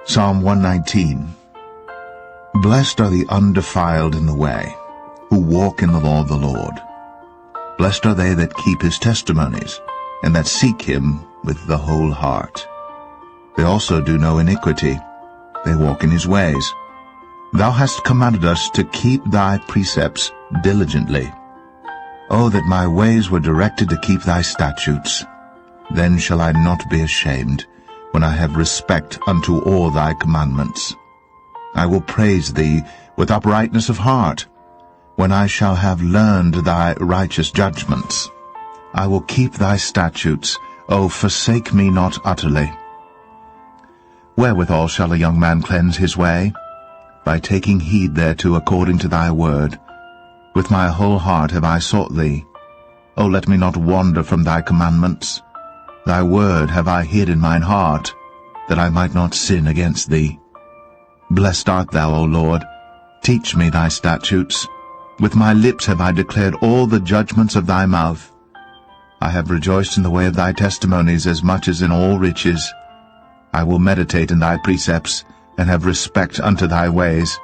Psalm 119. Blessed are the undefiled in the way, who walk in the law of the Lord. Blessed are they that keep his testimonies, and that seek him with the whole heart. They also do no iniquity. They walk in his ways. Thou hast commanded us to keep thy precepts diligently. O that my ways were directed to keep thy statutes! Then shall I not be ashamed, when I have respect unto all thy commandments. I will praise thee with uprightness of heart, when I shall have learned thy righteous judgments. I will keep thy statutes. O forsake me not utterly. Wherewithal shall a young man cleanse his way? By taking heed thereto according to thy word. With my whole heart have I sought thee. O let me not wander from thy commandments. Thy word have I hid in mine heart, that I might not sin against thee. Blessed art thou, O Lord. Teach me thy statutes. With my lips have I declared all the judgments of thy mouth. I have rejoiced in the way of thy testimonies as much as in all riches. I will meditate in thy precepts, and have respect unto thy ways.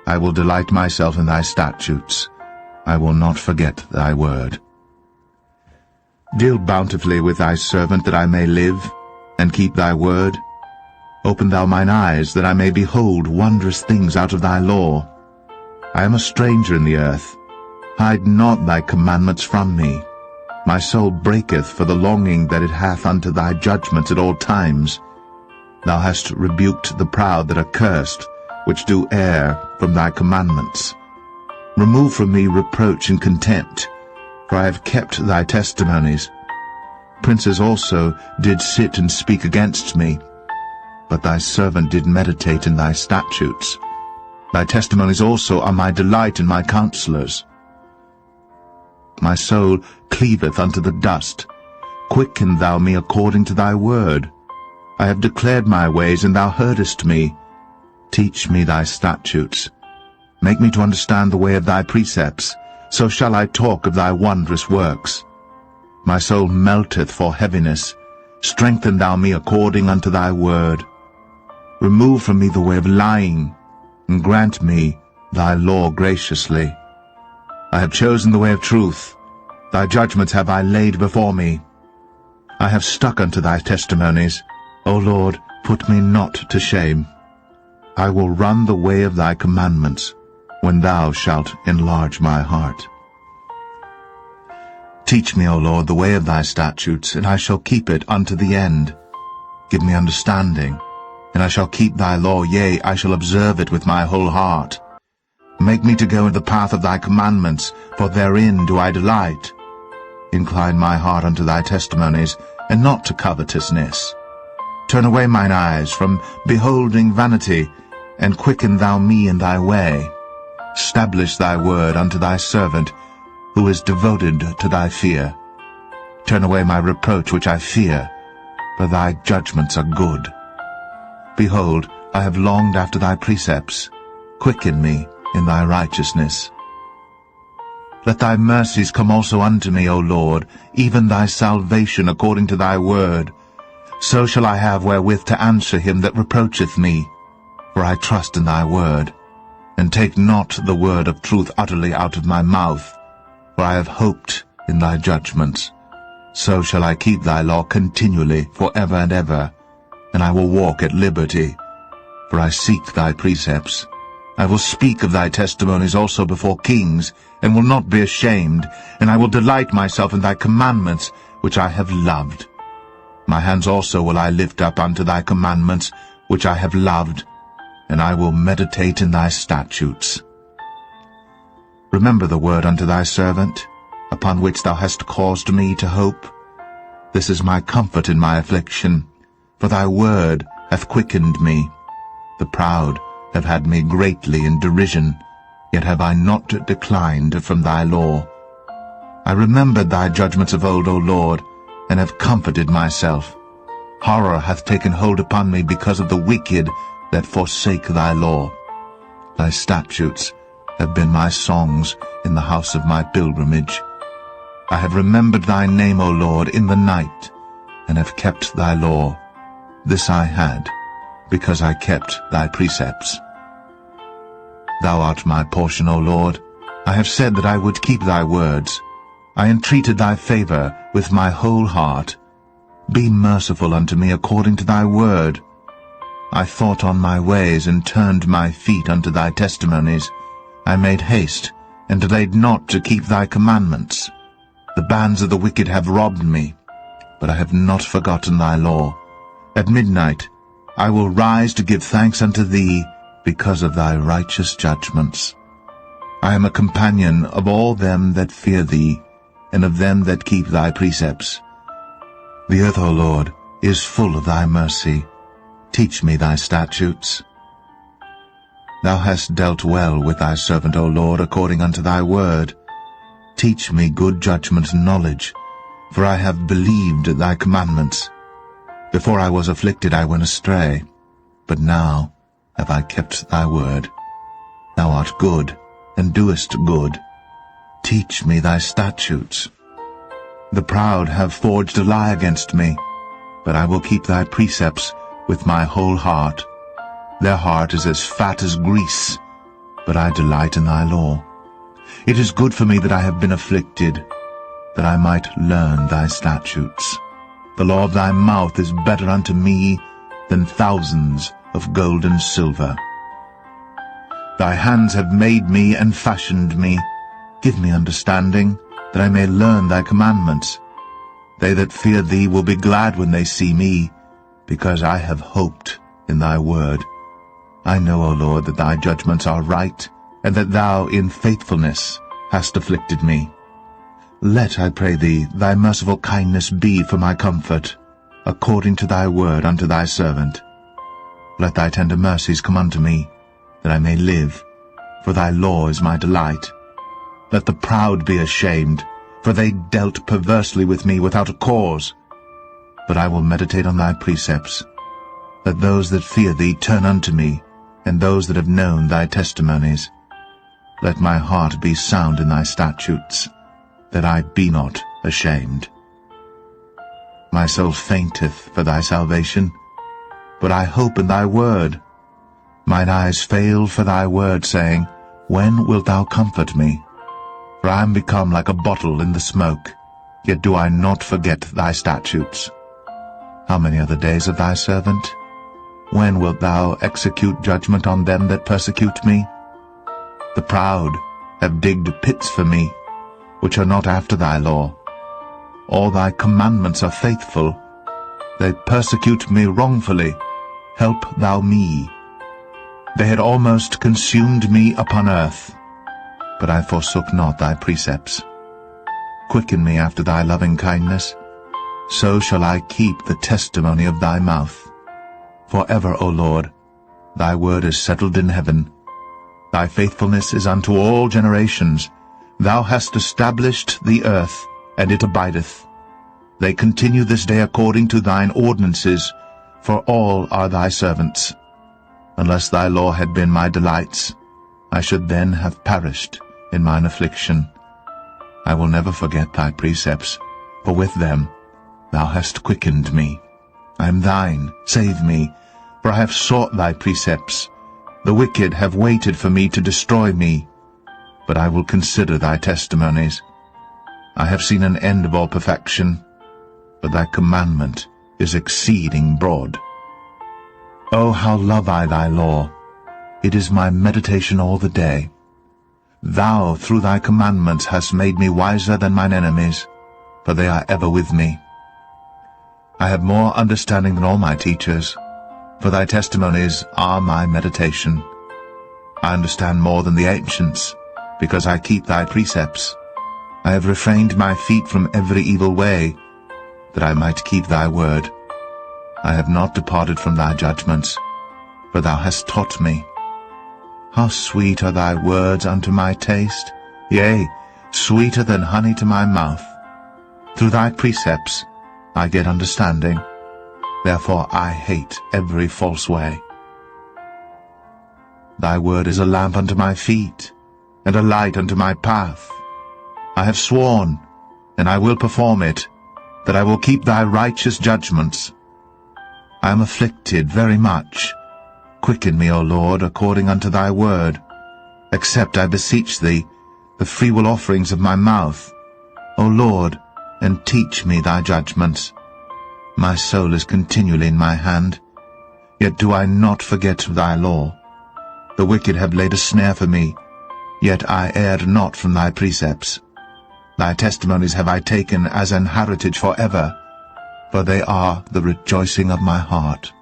I will delight myself in thy statutes. I will not forget thy word. Deal bountifully with thy servant, that I may live, and keep thy word. Open thou mine eyes, that I may behold wondrous things out of thy law. I am a stranger in the earth. Hide not thy commandments from me. My soul breaketh for the longing that it hath unto thy judgments at all times. Thou hast rebuked the proud that are cursed, which do err from thy commandments. Remove from me reproach and contempt, for I have kept thy testimonies. Princes also did sit and speak against me, but thy servant did meditate in thy statutes. Thy testimonies also are my delight and my counselors. My soul cleaveth unto the dust. Quicken thou me according to thy word. I have declared my ways, and thou heardest me. Teach me thy statutes. Make me to understand the way of thy precepts. So shall I talk of thy wondrous works. My soul melteth for heaviness. Strengthen thou me according unto thy word. Remove from me the way of lying, and grant me thy law graciously. I have chosen the way of truth. Thy judgments have I laid before me. I have stuck unto thy testimonies. O Lord, put me not to shame. I will run the way of thy commandments, when thou shalt enlarge my heart. Teach me, O Lord, the way of thy statutes, and I shall keep it unto the end. Give me understanding, and I shall keep thy law, yea, I shall observe it with my whole heart. Make me to go in the path of thy commandments, for therein do I delight. Incline my heart unto thy testimonies, and not to covetousness. Turn away mine eyes from beholding vanity, and quicken thou me in thy way. Establish thy word unto thy servant, who is devoted to thy fear. Turn away my reproach which I fear, for thy judgments are good. Behold, I have longed after thy precepts. Quicken me in thy righteousness. Let thy mercies come also unto me, O Lord, even thy salvation according to thy word. So shall I have wherewith to answer him that reproacheth me. For I trust in thy word, and take not the word of truth utterly out of my mouth. For I have hoped in thy judgments. So shall I keep thy law continually for ever and ever, and I will walk at liberty. For I seek thy precepts. I will speak of thy testimonies also before kings, and will not be ashamed, and I will delight myself in thy commandments, which I have loved. My hands also will I lift up unto thy commandments, which I have loved, and I will meditate in thy statutes. Remember the word unto thy servant, upon which thou hast caused me to hope. This is my comfort in my affliction, for thy word hath quickened me. The proud have had me greatly in derision, yet have I not declined from thy law. I remembered thy judgments of old, O Lord, and have comforted myself. Horror hath taken hold upon me because of the wicked that forsake thy law. Thy statutes have been my songs in the house of my pilgrimage. I have remembered thy name, O Lord, in the night, and have kept thy law. This I had, because I kept thy precepts. Thou art my portion, O Lord. I have said that I would keep thy words. I entreated thy favor with my whole heart. Be merciful unto me according to thy word. I thought on my ways, and turned my feet unto thy testimonies. I made haste, and delayed not to keep thy commandments. The bands of the wicked have robbed me, but I have not forgotten thy law. At midnight I will rise to give thanks unto thee, because of thy righteous judgments. I am a companion of all them that fear thee, and of them that keep thy precepts. The earth, O Lord, is full of thy mercy. Teach me thy statutes. Thou hast dealt well with thy servant, O Lord, according unto thy word. Teach me good judgment and knowledge, for I have believed thy commandments. Before I was afflicted I went astray, but now have I kept thy word. Thou art good, and doest good. Teach me thy statutes. The proud have forged a lie against me, but I will keep thy precepts with my whole heart. Their heart is as fat as grease, but I delight in thy law. It is good for me that I have been afflicted, that I might learn thy statutes. The law of thy mouth is better unto me than thousands of gold and silver. Thy hands have made me and fashioned me. Give me understanding, that I may learn thy commandments. They that fear thee will be glad when they see me, because I have hoped in thy word. I know, O Lord, that thy judgments are right, and that thou in faithfulness hast afflicted me. Let, I pray thee, thy merciful kindness be for my comfort, according to thy word unto thy servant. Let thy tender mercies come unto me, that I may live, for thy law is my delight. Let the proud be ashamed, for they dealt perversely with me without a cause. But I will meditate on thy precepts. Let those that fear thee turn unto me, and those that have known thy testimonies. Let my heart be sound in thy statutes, that I be not ashamed. My soul fainteth for thy salvation, but I hope in thy word. Mine eyes fail for thy word, saying, When wilt thou comfort me? For I am become like a bottle in the smoke, yet do I not forget thy statutes. How many are the days of thy servant? When wilt thou execute judgment on them that persecute me? The proud have digged pits for me, which are not after thy law. All thy commandments are faithful. They persecute me wrongfully. Help thou me. They had almost consumed me upon earth, but I forsook not thy precepts. Quicken me after thy loving kindness, so shall I keep the testimony of thy mouth. For ever, O Lord, thy word is settled in heaven. Thy faithfulness is unto all generations. Thou hast established the earth, and it abideth. They continue this day according to thine ordinances, for all are thy servants. Unless thy law had been my delights, I should then have perished in mine affliction. I will never forget thy precepts, for with them thou hast quickened me. I am thine, save me, for I have sought thy precepts. The wicked have waited for me to destroy me, but I will consider thy testimonies. I have seen an end of all perfection, but thy commandment is exceeding broad. O how love I thy law! It is my meditation all the day. Thou through thy commandments hast made me wiser than mine enemies, for they are ever with me. I have more understanding than all my teachers, for thy testimonies are my meditation. I understand more than the ancients, because I keep thy precepts. I have refrained my feet from every evil way, that I might keep thy word. I have not departed from thy judgments, for thou hast taught me. How sweet are thy words unto my taste, yea, sweeter than honey to my mouth. Through thy precepts I get understanding, therefore I hate every false way. Thy word is a lamp unto my feet, and a light unto my path. I have sworn, and I will perform it, that I will keep thy righteous judgments. I am afflicted very much, Quicken me, O Lord, according unto thy word. Accept, I beseech thee, the freewill offerings of my mouth. O Lord, and teach me thy judgments. My soul is continually in my hand, yet do I not forget thy law. The wicked have laid a snare for me, yet I erred not from thy precepts. Thy testimonies have I taken as an heritage forever, for they are the rejoicing of my heart.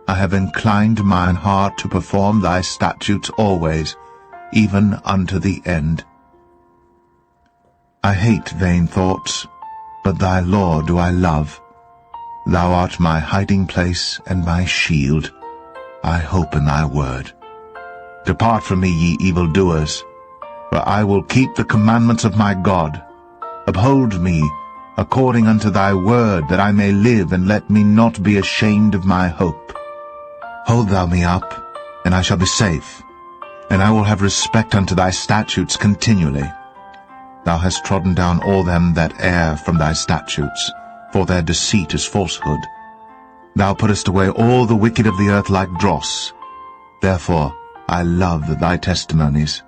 I have inclined mine heart to perform thy statutes always, even unto the end. I hate vain thoughts, but thy law do I love. Thou art my hiding place and my shield. I hope in thy word. Depart from me, ye evildoers, for I will keep the commandments of my God. Uphold me according unto thy word, that I may live, and let me not be ashamed of my hope. Hold thou me up, and I shall be safe, and I will have respect unto thy statutes continually. Thou hast trodden down all them that err from thy statutes, for their deceit is falsehood. Thou puttest away all the wicked of the earth like dross. Therefore I love thy testimonies.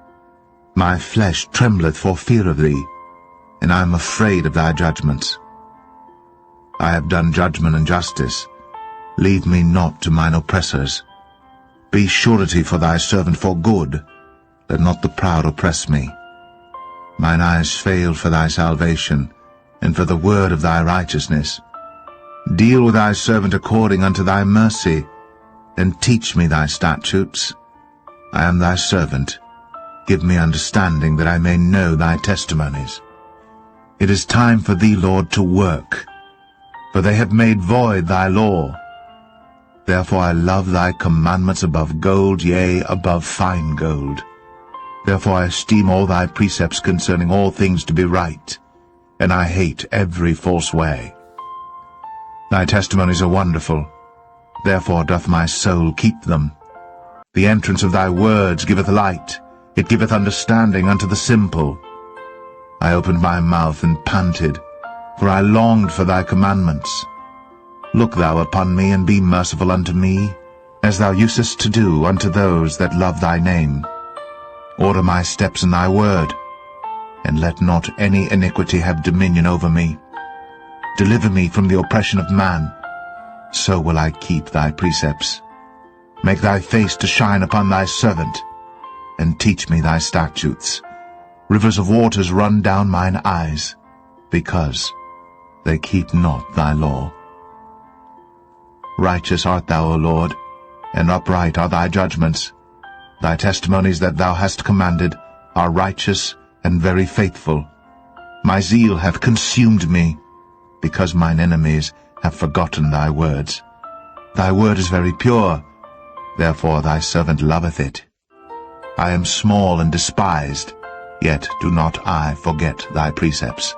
My flesh trembleth for fear of thee, and I am afraid of thy judgments. I have done judgment and justice. Leave me not to mine oppressors. Be surety for thy servant for good. Let not the proud oppress me. Mine eyes failed for thy salvation, and for the word of thy righteousness. Deal with thy servant according unto thy mercy, and teach me thy statutes. I am thy servant. Give me understanding, that I may know thy testimonies. It is time for thee, Lord, to work, for they have made void thy law. Therefore I love thy commandments above gold, yea, above fine gold. Therefore I esteem all thy precepts concerning all things to be right, and I hate every false way. Thy testimonies are wonderful, therefore doth my soul keep them. The entrance of thy words giveth light, it giveth understanding unto the simple. I opened my mouth and panted, for I longed for thy commandments. Look thou upon me, and be merciful unto me, as thou usest to do unto those that love thy name. Order my steps in thy word, and let not any iniquity have dominion over me. Deliver me from the oppression of man, so will I keep thy precepts. Make thy face to shine upon thy servant, and teach me thy statutes. Rivers of waters run down mine eyes, because they keep not thy law. Righteous art thou, O Lord, and upright are thy judgments. Thy testimonies that thou hast commanded are righteous and very faithful. My zeal hath consumed me, because mine enemies have forgotten thy words. Thy word is very pure, therefore thy servant loveth it. I am small and despised, yet do not I forget thy precepts.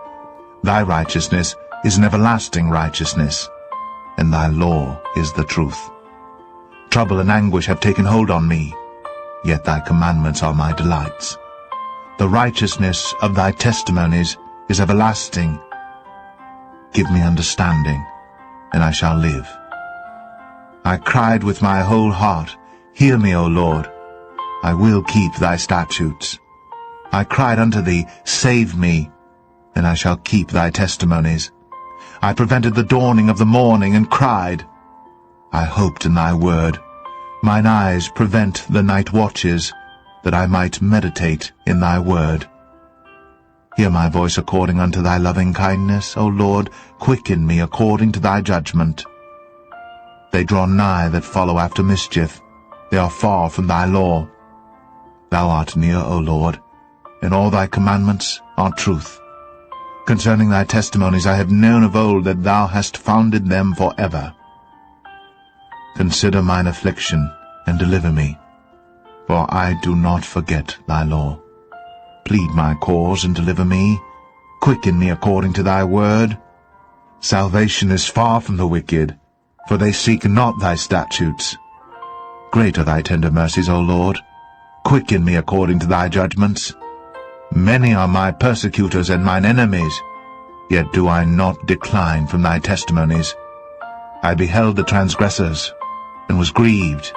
Thy righteousness is an everlasting righteousness, and thy law is the truth. Trouble and anguish have taken hold on me, yet thy commandments are my delights. The righteousness of thy testimonies is everlasting. Give me understanding, and I shall live. I cried with my whole heart, Hear me, O Lord. I will keep thy statutes. I cried unto thee, Save me, and I shall keep thy testimonies. I prevented the dawning of the morning, and cried. I hoped in thy word. Mine eyes prevent the night watches, that I might meditate in thy word. Hear my voice according unto thy loving kindness, O Lord, quicken me according to thy judgment. They draw nigh that follow after mischief, they are far from thy law. Thou art near, O Lord, and all thy commandments are truth. Concerning thy testimonies I have known of old that thou hast founded them for ever. Consider mine affliction, and deliver me, for I do not forget thy law. Plead my cause, and deliver me. Quicken me according to thy word. Salvation is far from the wicked, for they seek not thy statutes. Great are thy tender mercies, O Lord. Quicken me according to thy judgments. Many are my persecutors and mine enemies, yet do I not decline from thy testimonies. I beheld the transgressors, and was grieved.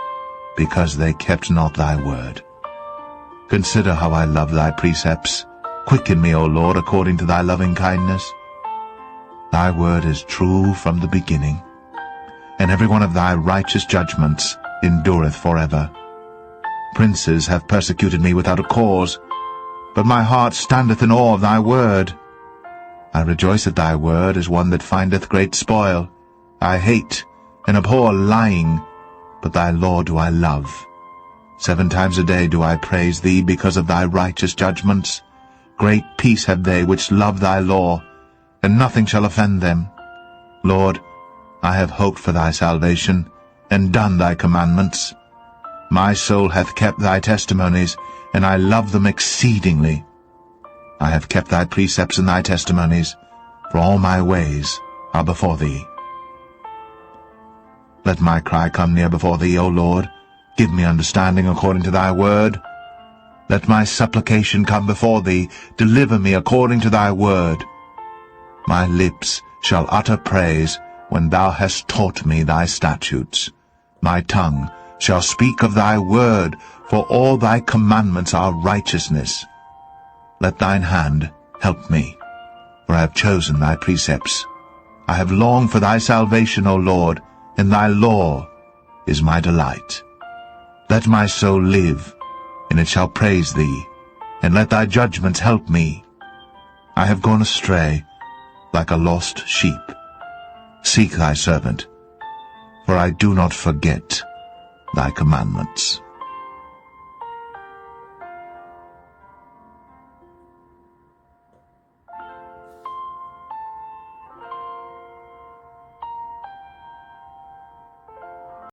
because they kept not thy word. Consider how I love thy precepts. Quicken me, O Lord, according to thy loving kindness. Thy word is true from the beginning, and every one of thy righteous judgments endureth forever. Princes have persecuted me without a cause, but my heart standeth in awe of thy word. I rejoice at thy word as one that findeth great spoil. I hate and abhor lying, but thy law do I love. 7 times a day do I praise thee because of thy righteous judgments. Great peace have they which love thy law, and nothing shall offend them. Lord, I have hoped for thy salvation, and done thy commandments. My soul hath kept thy testimonies, and I love them exceedingly. I have kept thy precepts and thy testimonies, for all my ways are before thee. Let my cry come near before thee, O Lord. Give me understanding according to thy word. Let my supplication come before thee. Deliver me according to thy word. My lips shall utter praise when thou hast taught me thy statutes. My tongue shall speak of thy word, for all thy commandments are righteousness. Let thine hand help me, for I have chosen thy precepts. I have longed for thy salvation, O Lord, and thy law is my delight. Let my soul live, and it shall praise thee, and let thy judgments help me. I have gone astray like a lost sheep. Seek thy servant, for I do not forget thy commandments.